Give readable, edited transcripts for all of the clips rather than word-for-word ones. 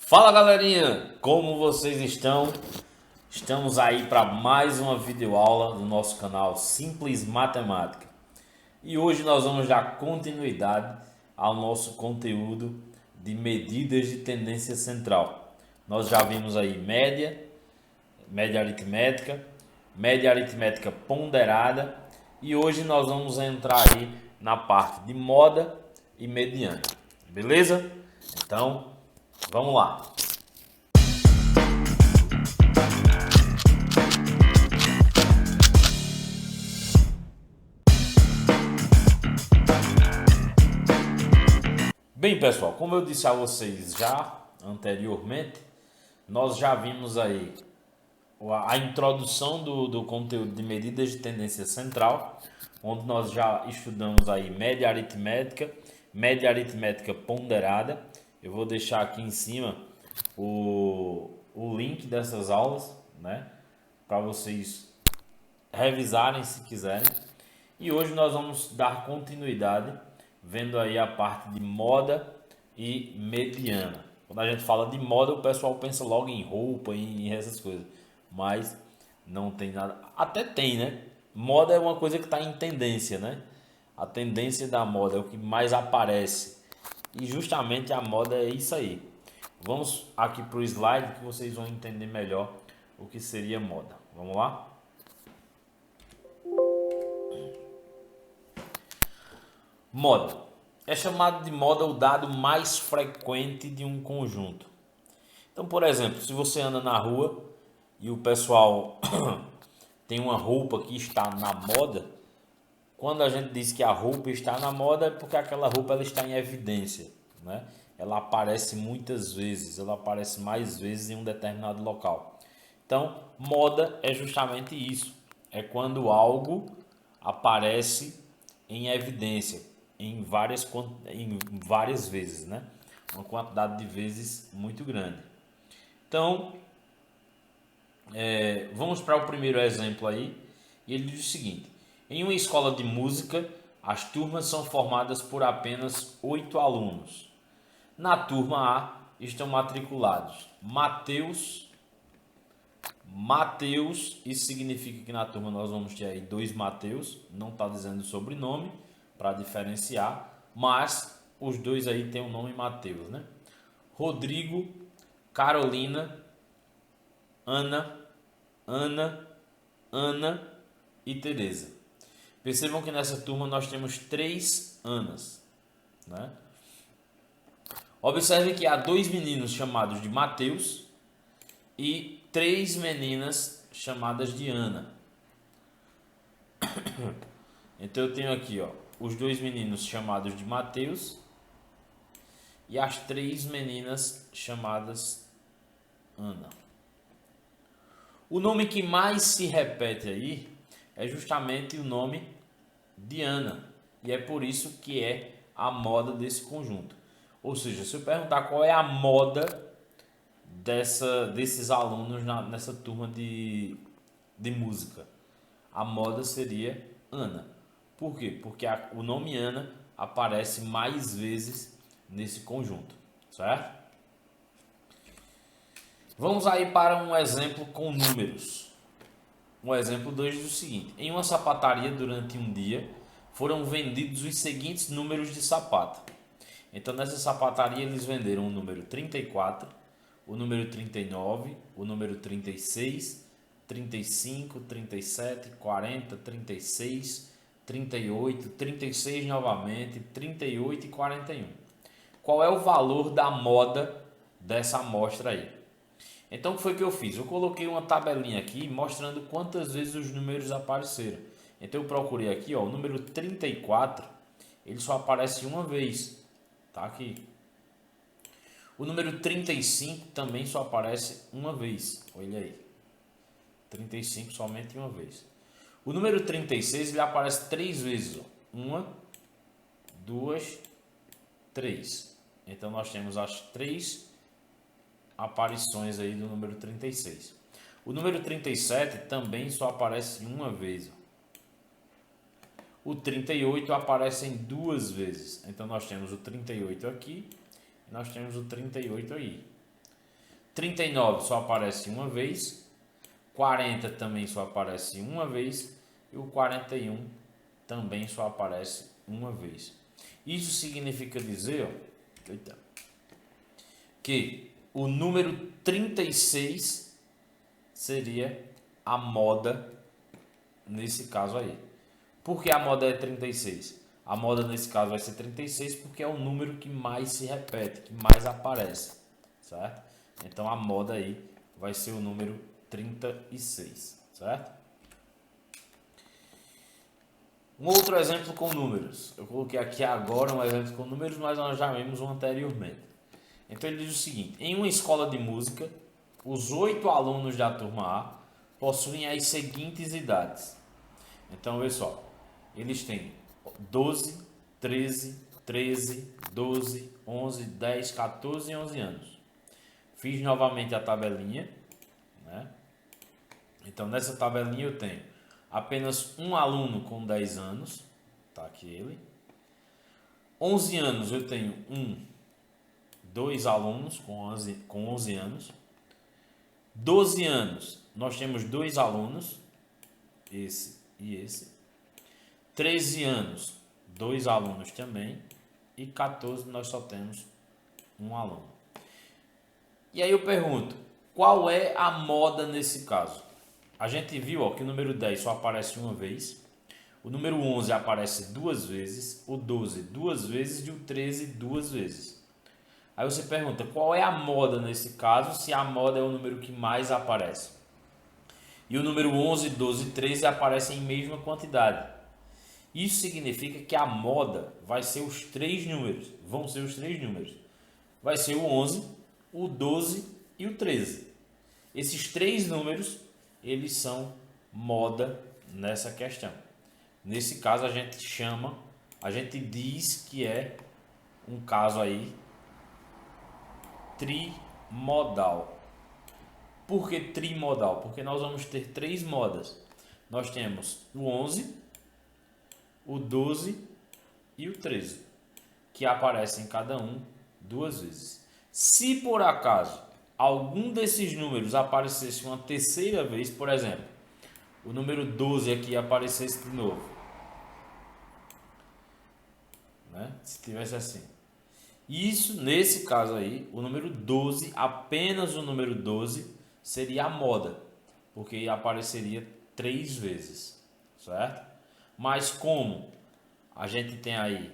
Fala galerinha, como vocês estão? Estamos aí para mais uma videoaula do nosso canal Simples Matemática. E hoje nós vamos dar continuidade ao nosso conteúdo de medidas de tendência central. Nós já vimos aí média aritmética ponderada e hoje nós vamos entrar aí na parte de moda e mediana. Beleza? Então, vamos lá. Bem, pessoal, como eu disse a vocês já anteriormente, nós já vimos aí a introdução do conteúdo de medidas de tendência central, onde nós já estudamos aí média aritmética ponderada. Eu vou deixar aqui em cima o link dessas aulas, né, para vocês revisarem se quiserem. E hoje nós vamos dar continuidade vendo aí a parte de moda e mediana. Quando a gente fala de moda, o pessoal pensa logo em roupa e essas coisas, mas não tem nada. Até tem, né? Moda é uma coisa que está em tendência, né? A tendência da moda é o que mais aparece. E justamente a moda é isso aí. Vamos aqui para o slide que vocês vão entender melhor o que seria moda. Vamos lá? Moda. É chamado de moda o dado mais frequente de um conjunto. Então, por exemplo, se você anda na rua e o pessoal tem uma roupa que está na moda, quando a gente diz que a roupa está na moda é porque aquela roupa ela está em evidência, né? Ela aparece muitas vezes, ela aparece mais vezes em um determinado local. Então, moda é justamente isso. É quando algo aparece em evidência em várias vezes, né? Uma quantidade de vezes muito grande. Então, vamos para o primeiro exemplo aí. E ele diz o seguinte: em uma escola de música, as turmas são formadas por apenas 8 alunos. Na turma A estão matriculados Mateus, isso significa que na turma nós vamos ter aí dois Mateus, não está dizendo o sobrenome para diferenciar, mas os dois aí têm o nome Mateus, né? Rodrigo, Carolina, Ana, Ana e Teresa. Percebam que nessa turma nós temos 3 Anas, né? Observe que há 2 meninos chamados de Mateus e 3 meninas chamadas de Ana. Então eu tenho aqui, ó, os 2 meninos chamados de Mateus e as 3 meninas chamadas Ana. O nome que mais se repete aí é justamente o nome de Ana. E é por isso que é a moda desse conjunto. Ou seja, se eu perguntar qual é a moda desses alunos nessa turma de música, a moda seria Ana. Por quê? Porque o nome Ana aparece mais vezes nesse conjunto, certo? Vamos aí para um exemplo com números. Um exemplo 2 diz o seguinte: em uma sapataria durante um dia foram vendidos os seguintes números de sapato. Então nessa sapataria eles venderam o número 34, o número 39, o número 36, 35, 37, 40, 36, 38, 36 novamente, 38 e 41. Qual é o valor da moda dessa amostra aí? Então o que foi que eu fiz? Eu coloquei uma tabelinha aqui mostrando quantas vezes os números apareceram. Então eu procurei aqui, ó, o número 34, ele só aparece uma vez. Tá aqui. O número 35 também só aparece uma vez. Olha aí. 35 somente uma vez. O número 36 ele aparece 3 vezes. Ó. Uma, duas, três. Então nós temos as 3 aparições aí do número 36. O número 37 também só aparece uma vez. Ó. O 38 aparece em 2 vezes. Então nós temos o 38 aqui e nós temos o 38 aí. 39 só aparece uma vez, 40 também só aparece uma vez e o 41 também só aparece uma vez. Isso significa dizer, ó, que o número 36 seria a moda nesse caso aí. Por que a moda é 36? A moda nesse caso vai ser 36 porque é o número que mais se repete, que mais aparece, certo? Então a moda aí vai ser o número 36, certo? Um outro exemplo com números. Eu coloquei aqui agora um exemplo com números, mas nós já vimos um anteriormente. Então ele diz o seguinte: em uma escola de música, os 8 alunos da turma A possuem as seguintes idades. Então, olha só, eles têm 12, 13, 13, 12, 11, 10, 14 e 11 anos. Fiz novamente a tabelinha, né? Então, nessa tabelinha eu tenho apenas um aluno com 10 anos, tá aqui ele. 11 anos eu tenho dois alunos com 11 anos. 12 anos nós temos dois alunos, esse e esse. 13 anos, dois alunos também. E 14 nós só temos um aluno. E aí eu pergunto, qual é a moda nesse caso? A gente viu, ó, que o número 10 só aparece uma vez. O número 11 aparece duas vezes. O 12 duas vezes e o 13 duas vezes. Aí você pergunta, qual é a moda nesse caso, se a moda é o número que mais aparece? E o número 11, 12 e 13 aparecem em mesma quantidade. Isso significa que a moda vai ser os três números. Vão ser os três números. Vai ser o 11, o 12 e o 13. Esses três números, eles são moda nessa questão. Nesse caso a gente diz que é um caso aí trimodal. Por que trimodal? Porque nós vamos ter três modas. Nós temos o 11, o 12 e o 13, que aparecem cada um duas vezes. Se por acaso algum desses números aparecesse uma terceira vez, por exemplo, o número 12 aqui aparecesse de novo, né? Se tivesse assim. Isso, nesse caso aí, o número 12, apenas o número 12, seria a moda, porque apareceria três vezes, certo? Mas como a gente tem aí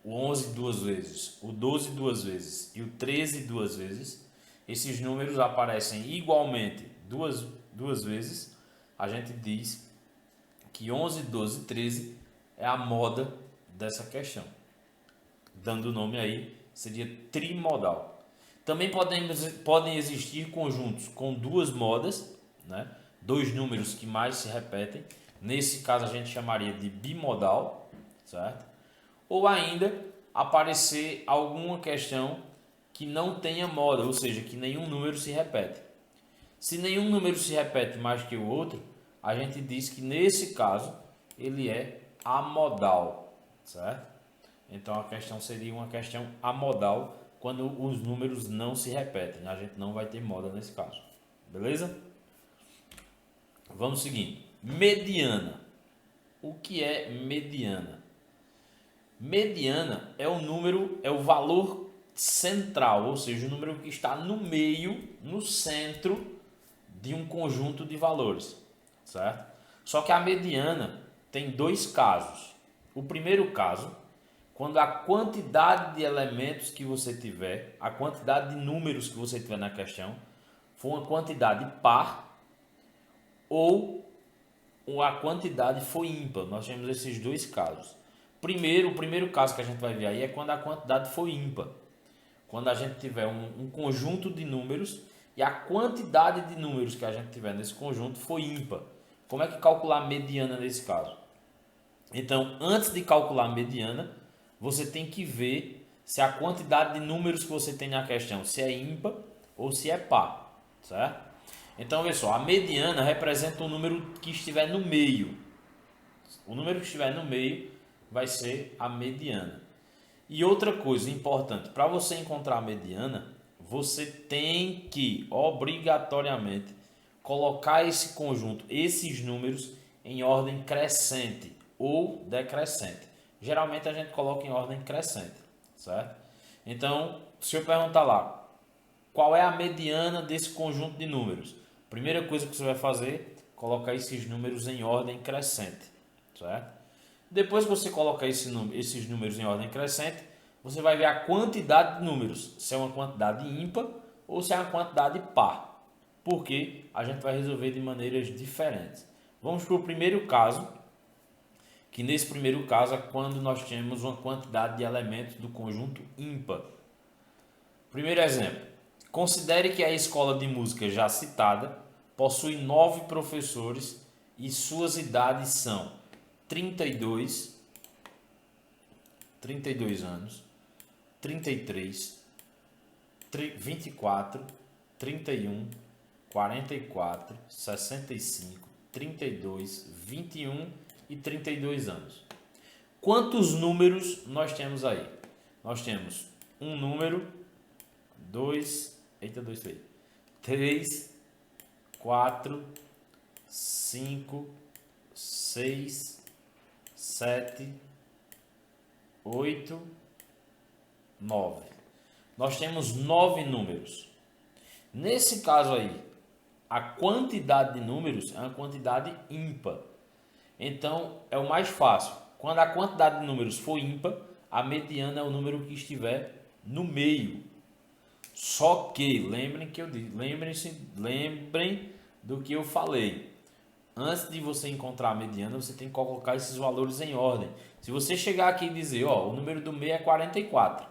o 11 duas vezes, o 12 duas vezes e o 13 duas vezes, esses números aparecem igualmente duas vezes, a gente diz que 11, 12 e 13 é a moda dessa questão. Dando o nome aí, seria trimodal. Também podem existir conjuntos com duas modas, né? Dois números que mais se repetem. Nesse caso a gente chamaria de bimodal, certo? Ou ainda aparecer alguma questão que não tenha moda, ou seja, que nenhum número se repete. Se nenhum número se repete mais que o outro, a gente diz que nesse caso ele é amodal, certo? Então a questão seria uma questão amodal quando os números não se repetem. A gente não vai ter moda nesse caso. Beleza? Vamos seguir. Mediana. O que é mediana? Mediana é o número, é o valor central, ou seja, o número que está no meio, no centro de um conjunto de valores, certo? Só que a mediana tem dois casos. O primeiro caso, quando a quantidade de elementos que você tiver, a quantidade de números que você tiver na questão, for uma quantidade par ou a quantidade for ímpar. Nós temos esses dois casos. O primeiro caso que a gente vai ver aí é quando a quantidade for ímpar. Quando a gente tiver um conjunto de números e a quantidade de números que a gente tiver nesse conjunto for ímpar. Como é que calcular a mediana nesse caso? Então, antes de calcular a mediana, você tem que ver se a quantidade de números que você tem na questão, se é ímpar ou se é par, certo? Então, olha só, a mediana representa o número que estiver no meio. O número que estiver no meio vai ser a mediana. E outra coisa importante, para você encontrar a mediana, você tem que obrigatoriamente colocar esse conjunto, esses números em ordem crescente ou decrescente. Geralmente a gente coloca em ordem crescente, certo? Então, se eu perguntar lá, qual é a mediana desse conjunto de números? Primeira coisa que você vai fazer, colocar esses números em ordem crescente, certo? Depois que você colocar esses números em ordem crescente, você vai ver a quantidade de números, se é uma quantidade ímpar ou se é uma quantidade par, porque a gente vai resolver de maneiras diferentes. Vamos para o primeiro caso, que nesse primeiro caso é quando nós temos uma quantidade de elementos do conjunto ímpar. Primeiro exemplo, considere que a escola de música já citada possui 9 professores e suas idades são 32 anos, 33, 24, 31, 44, 65, 32, 21 e 32 anos. Quantos números nós temos aí? Nós temos um número, 3, 4, 5, 6, 7, 8, 9. Nós temos 9 números. Nesse caso aí, a quantidade de números é uma quantidade ímpar. Então, é o mais fácil. Quando a quantidade de números for ímpar, a mediana é o número que estiver no meio. Só que, lembrem do que eu falei. Antes de você encontrar a mediana, você tem que colocar esses valores em ordem. Se você chegar aqui e dizer, ó, o número do meio é 44,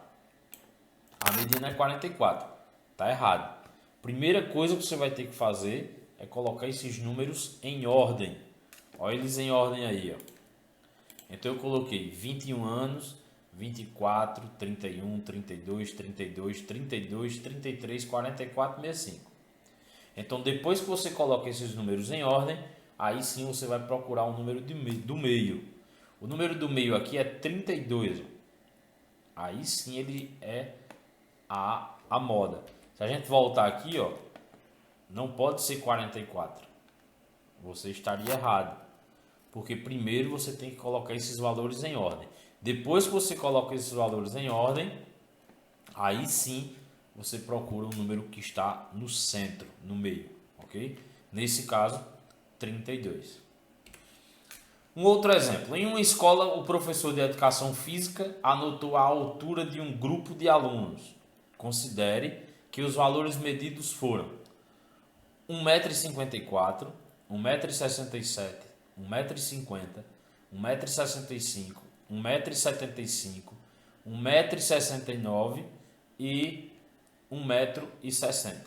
a mediana é 44, tá errado. Primeira coisa que você vai ter que fazer é colocar esses números em ordem. Olha eles em ordem aí, ó. Então eu coloquei 21 anos, 24, 31, 32, 32, 32, 33, 44, 65. Então depois que você coloca esses números em ordem, aí sim você vai procurar o número do meio. O número do meio aqui é 32. Aí sim ele é a moda. Se a gente voltar aqui, ó, não pode ser 44. Você estaria errado. Porque primeiro você tem que colocar esses valores em ordem. Depois que você coloca esses valores em ordem, aí sim você procura um número que está no centro, no meio, ok? Nesse caso, 32. Um outro exemplo. Em uma escola, o professor de educação física anotou a altura de um grupo de alunos. Considere que os valores medidos foram 1,54 m, 1,67 m, 1,50 m, 1,65 m, 1,75 m, 1,69 m e 1,60 m.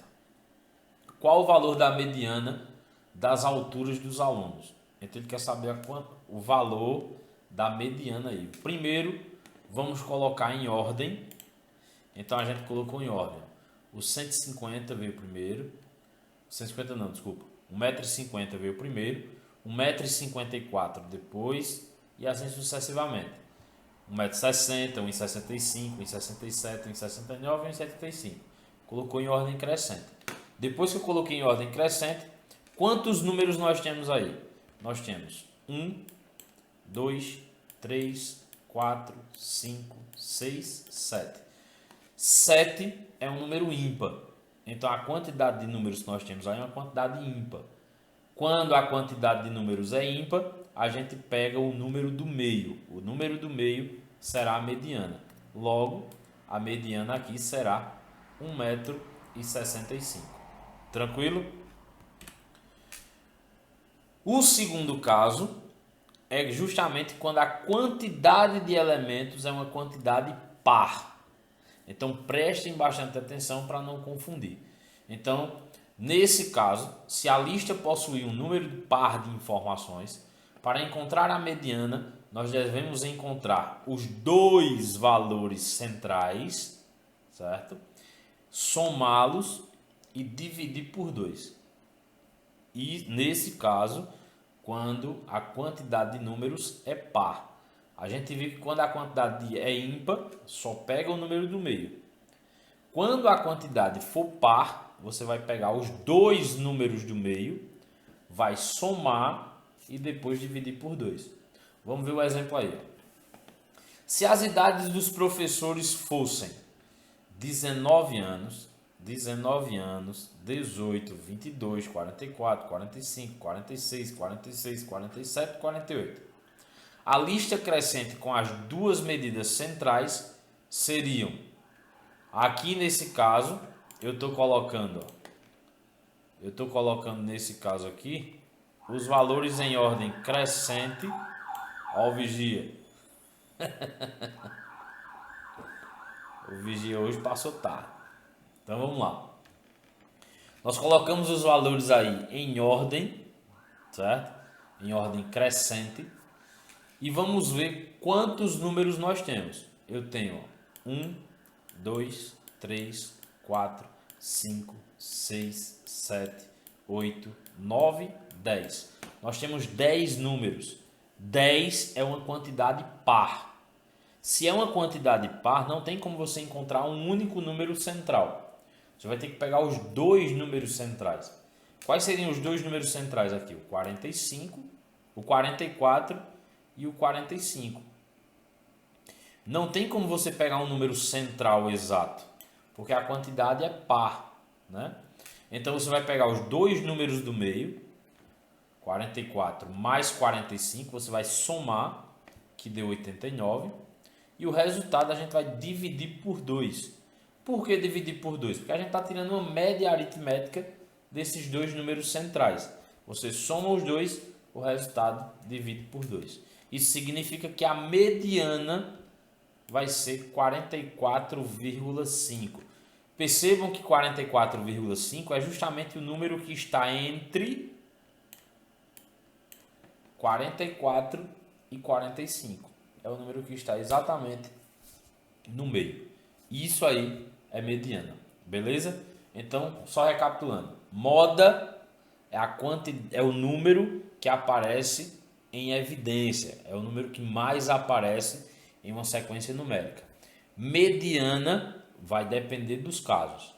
Qual o valor da mediana das alturas dos alunos? Então ele quer saber o valor da mediana aí. Primeiro, vamos colocar em ordem. Então a gente colocou em ordem. O 150 veio primeiro. 150 não, desculpa. 1,50 m veio primeiro. 1,54 m depois. E assim sucessivamente. 1,60 m, 1,65 m, 1,67 m, 1,69 e 1,75 m. Colocou em ordem crescente. Depois que eu coloquei em ordem crescente, quantos números nós temos aí? Nós temos 1, 2, 3, 4, 5, 6, 7. 7 é um número ímpar. Então a quantidade de números que nós temos aí é uma quantidade ímpar. Quando a quantidade de números é ímpar, a gente pega o número do meio. O número do meio será a mediana. Logo, a mediana aqui será 1,65 m. Tranquilo? O segundo caso é justamente quando a quantidade de elementos é uma quantidade par. Então prestem bastante atenção para não confundir. Então, nesse caso, se a lista possuir um número par de informações, para encontrar a mediana, nós devemos encontrar os dois valores centrais, certo? Somá-los e dividir por 2. E nesse caso, quando a quantidade de números é par. A gente viu que quando a quantidade é ímpar, só pega o número do meio. Quando a quantidade for par, você vai pegar os dois números do meio, vai somar e depois dividir por 2. Vamos ver o exemplo aí. Se as idades dos professores fossem 19 anos, 18, 22, 44, 45, 46, 46, 47, 48. A lista crescente com as duas medidas centrais seriam, aqui nesse caso, eu estou colocando nesse caso aqui, os valores em ordem crescente. Ó, o vigia. O vigia hoje passou tarde. Então vamos lá. Nós colocamos os valores aí em ordem, certo? Em ordem crescente. E vamos ver quantos números nós temos. Eu tenho 1, 2, 3, 4, 5, 6, 7, 8, 9, 10. Nós temos 10 números. 10 é uma quantidade par. Se é uma quantidade par, não tem como você encontrar um único número central. Você vai ter que pegar os dois números centrais. Quais seriam os dois números centrais aqui? O 45, o 44 e o 45. Não tem como você pegar um número central exato, porque a quantidade é par, né? Então você vai pegar os dois números do meio, 44 mais 45, você vai somar, que deu 89, e o resultado a gente vai dividir por 2. Por que dividir por 2? Porque a gente está tirando uma média aritmética desses dois números centrais. Você soma os dois, o resultado divide por 2. Isso significa que a mediana vai ser 44,5. Percebam que 44,5 é justamente o número que está entre 44 e 45. É o número que está exatamente no meio. Isso aí é mediana. Beleza? Então, só recapitulando. Moda é o número que aparece em evidência. É o número que mais aparece em uma sequência numérica. Mediana vai depender dos casos.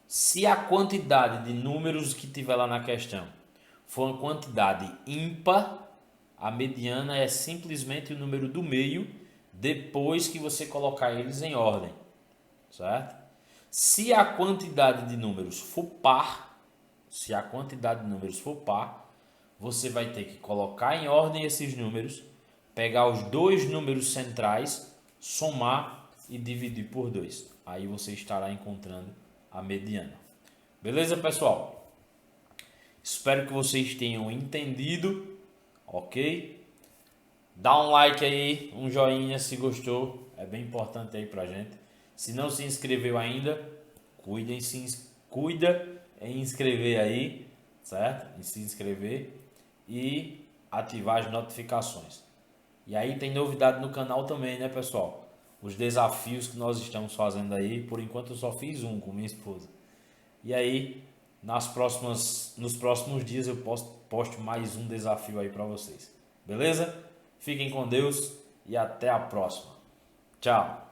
Se a quantidade de números que tiver lá na questão for uma quantidade ímpar, a mediana é simplesmente o número do meio depois que você colocar eles em ordem, certo? Se a quantidade de números for par, você vai ter que colocar em ordem esses números, pegar os dois números centrais, somar e dividir por 2. Aí você estará encontrando a mediana. Beleza, pessoal? Espero que vocês tenham entendido. Ok? Dá um like aí, um joinha se gostou, é bem importante aí pra gente. Se não se inscreveu ainda, cuida em inscrever aí, certo? Em se inscrever e ativar as notificações. E aí tem novidade no canal também, né, pessoal? Os desafios que nós estamos fazendo aí, por enquanto eu só fiz um com minha esposa. E aí nos próximos dias eu posto mais um desafio aí para vocês. Beleza? Fiquem com Deus e até a próxima. Tchau!